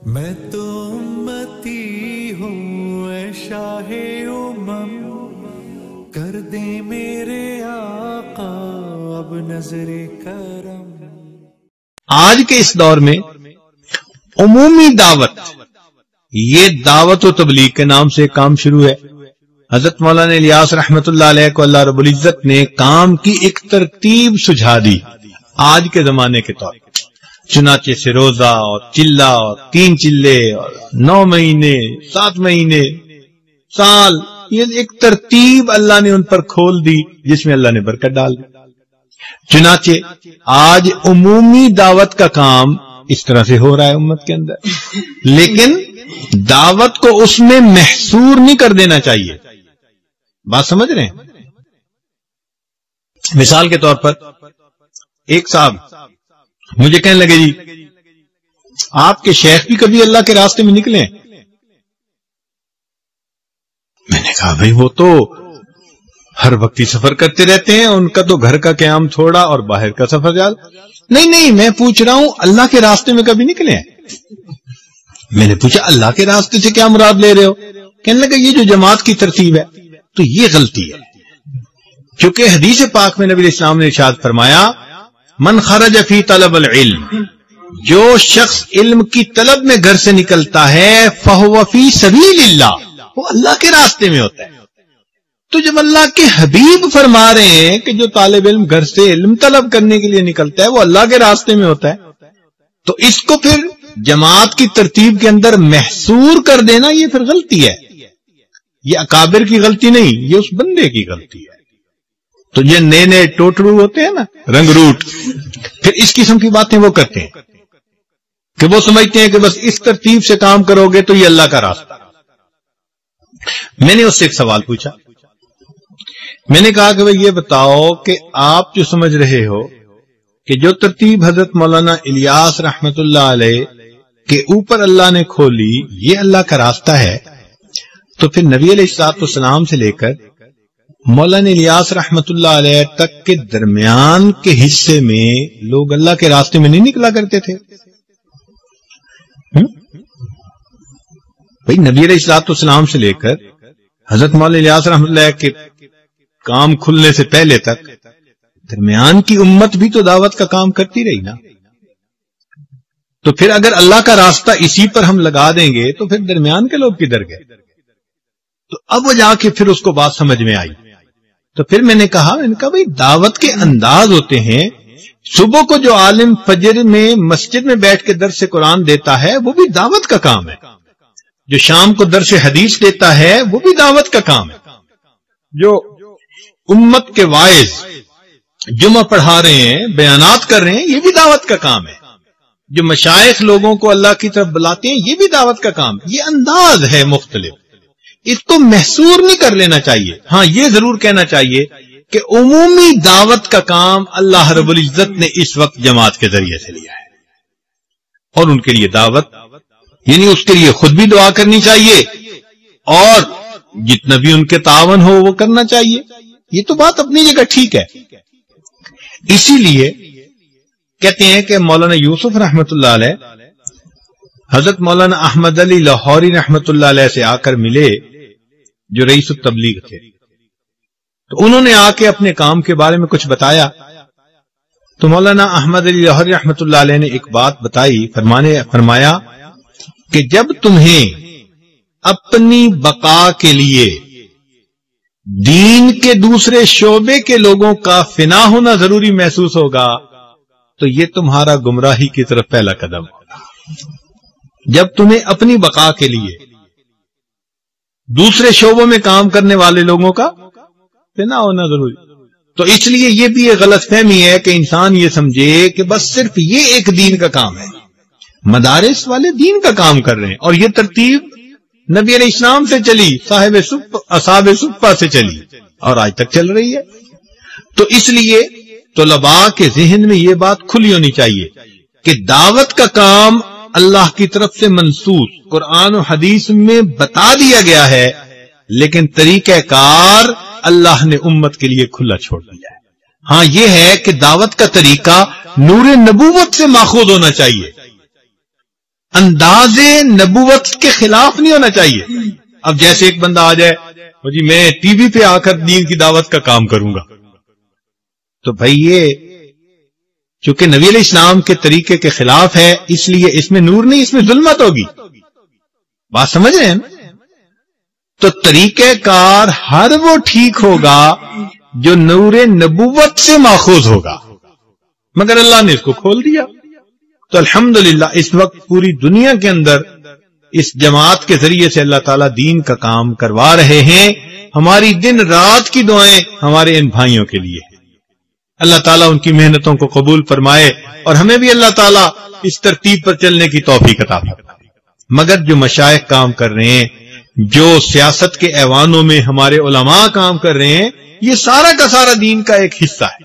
मैं तो उम्मती हूँ ऐ शाहे उम्मम, कर दे मेरे आका अब नजरे करम। आज के इस दौर में उमूमी दावत, ये दावत व तबलीग के नाम से काम शुरू है। हजरत मौलाना इलियास रहमतुल्लाह अलैह को अल्लाह रब्बुल इज्जत ने काम की एक तरतीब सुझा दी आज के जमाने के तौर पर। चुनाचे से रोजा और चिल्ला और 3 चिल्ले और 9 महीने 7 महीने साल, ये एक तरतीब अल्लाह ने उन पर खोल दी जिसमें अल्लाह ने बरकत डाल दी। चुनाचे आज उमूमी दावत का काम इस तरह से हो रहा है उम्मत के अंदर, लेकिन दावत को उसमें महसूर नहीं कर देना चाहिए। बात समझ रहे हैं? मिसाल के तौर पर एक साहब मुझे कहने लगे, जी आपके शेख भी कभी अल्लाह के रास्ते में निकले? मैंने कहा भाई वो तो हर वक्त ही सफर करते रहते हैं, उनका तो घर का क़याम थोड़ा और बाहर का सफर ज्यादा। नहीं, मैं पूछ रहा हूं अल्लाह के रास्ते में कभी निकले हैं? मैंने पूछा अल्लाह के रास्ते से क्या मुराद ले रहे हो? कहने लगा ये जो जमात की तरतीब है तो ये गलती है, क्योंकि हदीस पाक में नबी इस्लाम ने इरशाद फरमाया, मन खरज फी तलब अल इल्म, जो शख्स इल्म की तलब में घर से निकलता है, फहुव फी सबीलिल्लाह, वो अल्लाह के रास्ते में होता है। तो जब अल्लाह के हबीब फरमा रहे हैं कि जो तालिब इल्म घर से इल्म तलब करने के लिए निकलता है वो अल्लाह के रास्ते में होता है, तो इसको फिर जमात की तरतीब के अंदर महसूर कर देना ये फिर गलती है। ये अकाबिर की गलती नहीं, ये उस बंदे की गलती है। तो ये नए नए टोटरू होते हैं ना, रंगरूट, फिर इस किस्म की बातें वो करते हैं कि वो समझते हैं कि बस इस तरतीब से काम करोगे तो ये अल्लाह का रास्ता। मैंने उससे एक सवाल पूछा, मैंने कहा कि भाई ये बताओ कि आप जो समझ रहे हो कि जो तरतीब हजरत मौलाना इलियास रहमतुल्लाह अलैह के ऊपर अल्लाह ने खोली ये अल्लाह का रास्ता है, तो फिर नबी अलैहिस्सलाम से लेकर मौलाना इलियास रहमतुल्लाह अलैह तक के दरमियान के हिस्से में लोग अल्लाह के रास्ते में नहीं निकला करते थे। भाई नबी अलैहिस्सलाम से लेकर हजरत मौलाना इलियास रहमतुल्लाह के काम खुलने से पहले तक दरमियान की उम्मत भी तो दावत का काम करती रही ना। तो फिर अगर अल्लाह का रास्ता इसी पर हम लगा देंगे तो फिर दरमियान के लोग किधर गए? तो अब वो जाके फिर उसको बात समझ में आई। तो फिर मैंने कहा भाई दावत के अंदाज होते हैं। सुबह को जो आलिम फजर में मस्जिद में बैठ के दर्स कुरान देता है वो भी दावत का काम है। जो शाम को दर्स हदीस देता है वो भी दावत का काम है। जो उम्मत के वाइज जुमा पढ़ा रहे हैं, बयानात कर रहे हैं, ये भी दावत का काम है। जो मशाइख लोगों को अल्लाह की तरफ बुलाते हैं ये भी दावत का काम है। ये अंदाज है मुख्तलिफ, इसको महसूर नहीं कर लेना चाहिए। हाँ ये जरूर कहना चाहिए कि उमूमी दावत का काम अल्लाह रब्बुल इज्जत ने इस वक्त जमात के जरिए से लिया है, और उनके लिए दावत यानी उसके लिए खुद भी दुआ करनी चाहिए और जितना भी उनके तावन हो वो करना चाहिए। ये तो बात अपनी जगह ठीक है। इसीलिए कहते हैं कि मौलाना यूसुफ रहमतुल्लाह अलैह हजरत मौलाना अहमद अली लाहौरी रहमतुल्लाह अलैह से आकर मिले, जो रईस तबलीग थे। तो उन्होंने आके अपने काम के बारे में कुछ बताया। तो मौलाना अहमद अली लाहौरी रहमतुल्लाह अलैह ने एक बात बताई, फरमाया कि जब तुम्हें अपनी बका के लिए दीन के दूसरे शोबे के लोगों का फिना होना जरूरी महसूस होगा तो ये तुम्हारा गुमराही की तरफ पहला कदम होगा। जब तुम्हें अपनी बका के लिए दूसरे शोबों में काम करने वाले लोगों का फिना होना जरूरी, तो इसलिए ये भी एक गलतफहमी है कि इंसान ये समझे कि बस सिर्फ ये एक दीन का काम है। मदारिस वाले दीन का काम कर रहे हैं और ये तरतीब नबी अलैहिस्सलाम से चली, असहाबे सुफ़्फ़ा से चली और आज तक चल रही है। तो इसलिए तुलबा के ज़हन में ये बात खुली होनी चाहिए कि दावत का काम अल्लाह की तरफ से मंसूस कुरान और हदीस में बता दिया गया है, लेकिन तरीक़ाकार अल्लाह ने उम्मत के लिए खुला छोड़ दिया है। हाँ ये है कि दावत का तरीका नूर नबूवत से माखूज होना चाहिए। انداز نبوت کے خلاف نہیں ہونا چاہیے. اب جیسے ایک بندہ آ جائے جی میں ٹی وی پہ آ کر دین کی دعوت کا کام کروں گا، تو بھائی یہ چونکہ نبی علیہ السلام کے طریقے کے خلاف ہے، اس لیے اس میں نور نہیں، اس میں ظلمت ہوگی. بات سمجھ رہے ہیں نا؟ تو طریقہ کار ہر وہ ٹھیک ہوگا جو نور نبوت سے ماخوذ ہوگا، مگر اللہ نے اس کو کھول دیا. تو الحمدللہ اس وقت پوری دنیا کے اندر اس جماعت کے ذریعے سے اللہ تعالیٰ دین کا کام کروا رہے ہیں. ہماری دن رات کی دعائیں ہمارے ان بھائیوں کے لیے. اللہ تعالیٰ ان کی محنتوں کو قبول فرمائے اور ہمیں بھی اللہ تعالیٰ اس ترتیب پر چلنے کی توفیق عطا فرمائے. مگر جو مشائخ کام کر رہے ہیں، جو سیاست کے ایوانوں میں ہمارے علماء کام کر رہے ہیں، یہ سارا کا سارا دین کا ایک حصہ ہے.